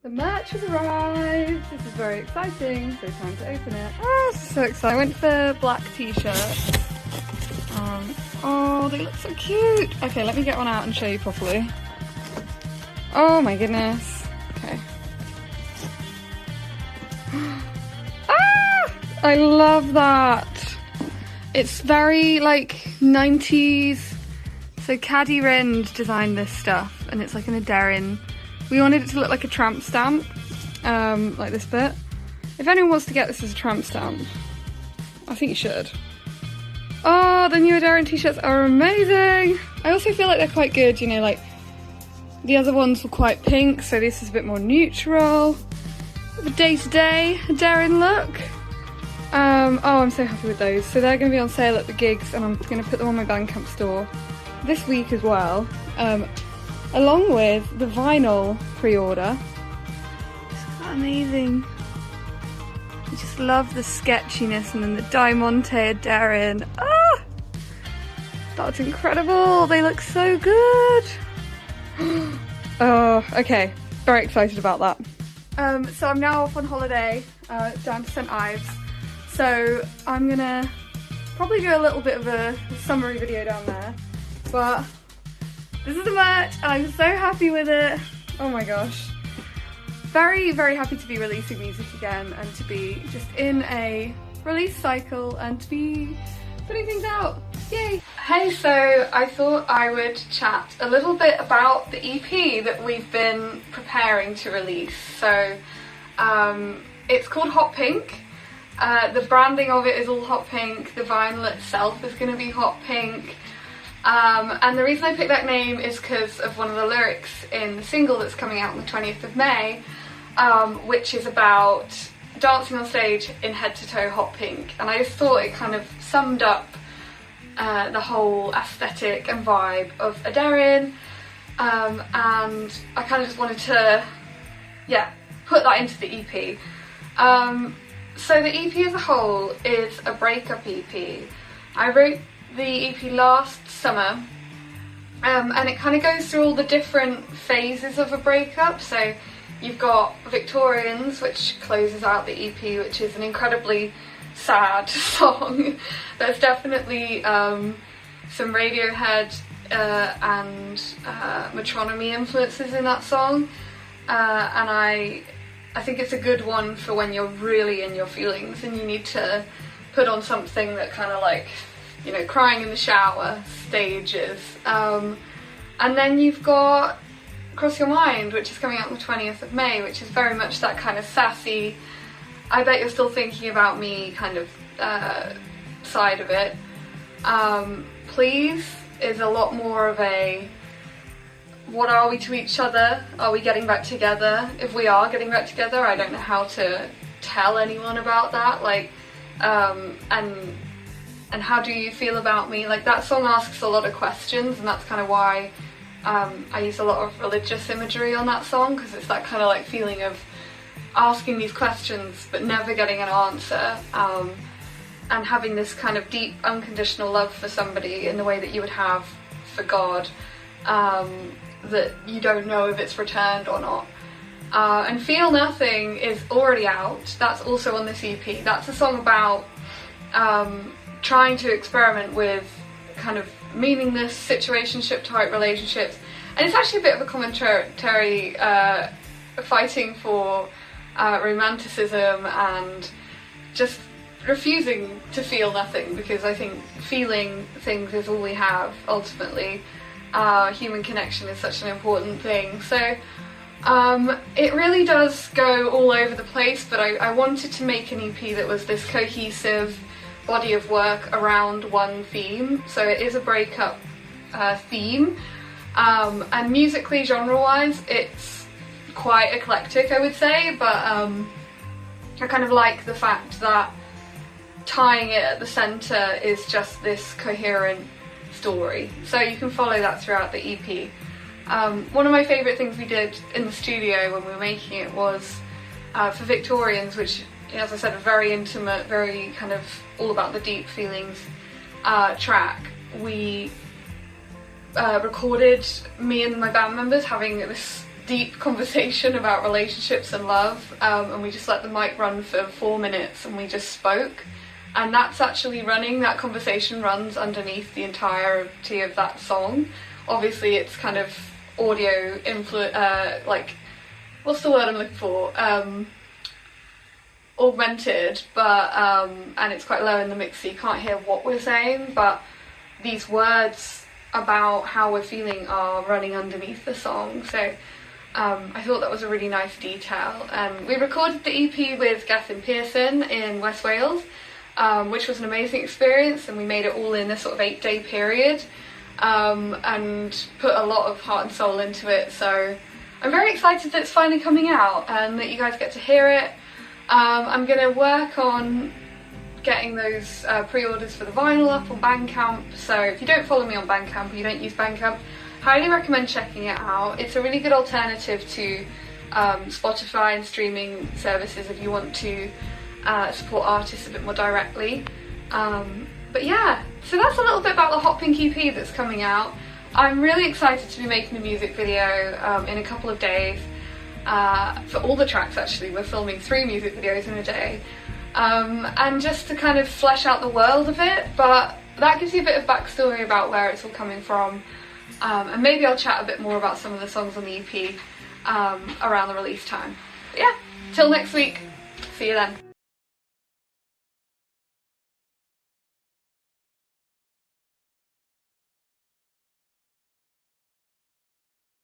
The merch has arrived. This is very exciting, so time to open it. Oh, so excited. I went for black t-shirts. Oh, they look so cute. Okay, let me get one out and show you properly. Oh my goodness. Okay. Ah! I love that. It's very like 90s. So Caddy Rind designed this stuff, and it's like an Aderyn. We wanted it to look like a tramp stamp, like this bit. If anyone wants to get this as a tramp stamp, I think you should. Oh, the new Aderyn t-shirts are amazing! I also feel like they're quite good, you know, like the other ones were quite pink, so this is a bit more neutral. The day-to-day Aderyn look. Oh, I'm so happy with those. So they're going to be on sale at the gigs, and I'm going to put them on my Bandcamp store this week as well, along with the vinyl pre-order. Isn't that amazing? I just love the sketchiness, and then the Diamante Aderyn. Ah! That's incredible! They look so good! Oh, okay. Very excited about that. So I'm now off on holiday down to St Ives. So I'm gonna probably do a little bit of a summary video down there. But this is the merch, and I'm so happy with it. Oh my gosh. Very, very happy to be releasing music again, and to be just in a release cycle and to be putting things out. Yay! Hey, so I thought I would chat a little bit about the EP that we've been preparing to release. So it's called Hot Pink. The branding of it is all hot pink. The vinyl itself is going to be hot pink. And the reason I picked that name is because of one of the lyrics in the single that's coming out on the 20th of May, which is about dancing on stage in head-to-toe hot pink. And I just thought it kind of summed up the whole aesthetic and vibe of Aderyn, and I kind of just wanted to, yeah, put that into the EP. So the EP as a whole is a breakup EP. I wrote the EP last summer, and it kind of goes through all the different phases of a breakup. So you've got Victorians, which closes out the EP, which is an incredibly sad song. There's definitely some Radiohead and Metronomy influences in that song, and I think it's a good one for when you're really in your feelings and you need to put on something that kind of like, you know, crying in the shower stages. And then you've got Cross Your Mind, which is coming out on the 20th of May, which is very much that kind of sassy, I bet you're still thinking about me kind of side of it. Please is a lot more of a, what are we to each other? Are we getting back together? If we are getting back together, I don't know how to tell anyone about that. Like, and how do you feel about me? Like, that song asks a lot of questions, and that's kind of why I use a lot of religious imagery on that song, because it's that kind of like feeling of asking these questions but never getting an answer, and having this kind of deep unconditional love for somebody in the way that you would have for God, that you don't know if it's returned or not. And Feel Nothing is already out. That's also on this EP. That's a song about trying to experiment with kind of meaningless situationship type relationships, and it's actually a bit of a commentary fighting for romanticism and just refusing to feel nothing, because I think feeling things is all we have ultimately. Human connection is such an important thing. So it really does go all over the place, but I wanted to make an EP that was this cohesive body of work around one theme. So it is a breakup theme, and musically, genre-wise, it's quite eclectic, I would say, but I kind of like the fact that tying it at the centre is just this coherent story. So you can follow that throughout the EP. One of my favourite things we did in the studio when we were making it was for Victorians, which, as I said, a very intimate, very kind of all about the deep feelings track. We recorded me and my band members having this deep conversation about relationships and love, and we just let the mic run for 4 minutes and we just spoke. And that's actually running, that conversation runs underneath the entirety of that song. Obviously it's kind of audio like, what's the word I'm looking for? Augmented, but and it's quite low in the mix, so you can't hear what we're saying, but these words about how we're feeling are running underneath the song. So I thought that was a really nice detail. We recorded the EP with Gethin Pearson in West Wales, which was an amazing experience, and we made it all in a sort of 8-day period, and put a lot of heart and soul into it. So I'm very excited that it's finally coming out and that you guys get to hear it. I'm going to work on getting those pre-orders for the vinyl up on Bandcamp, so if you don't follow me on Bandcamp or you don't use Bandcamp, highly recommend checking it out. It's a really good alternative to Spotify and streaming services if you want to support artists a bit more directly. But yeah, so that's a little bit about the Hot Pink EP that's coming out. I'm really excited to be making a music video in a couple of days. For all the tracks actually, we're filming 3 music videos in a day, and just to kind of flesh out the world a bit, but that gives you a bit of backstory about where it's all coming from, and maybe I'll chat a bit more about some of the songs on the EP around the release time. But yeah, till next week, see you then.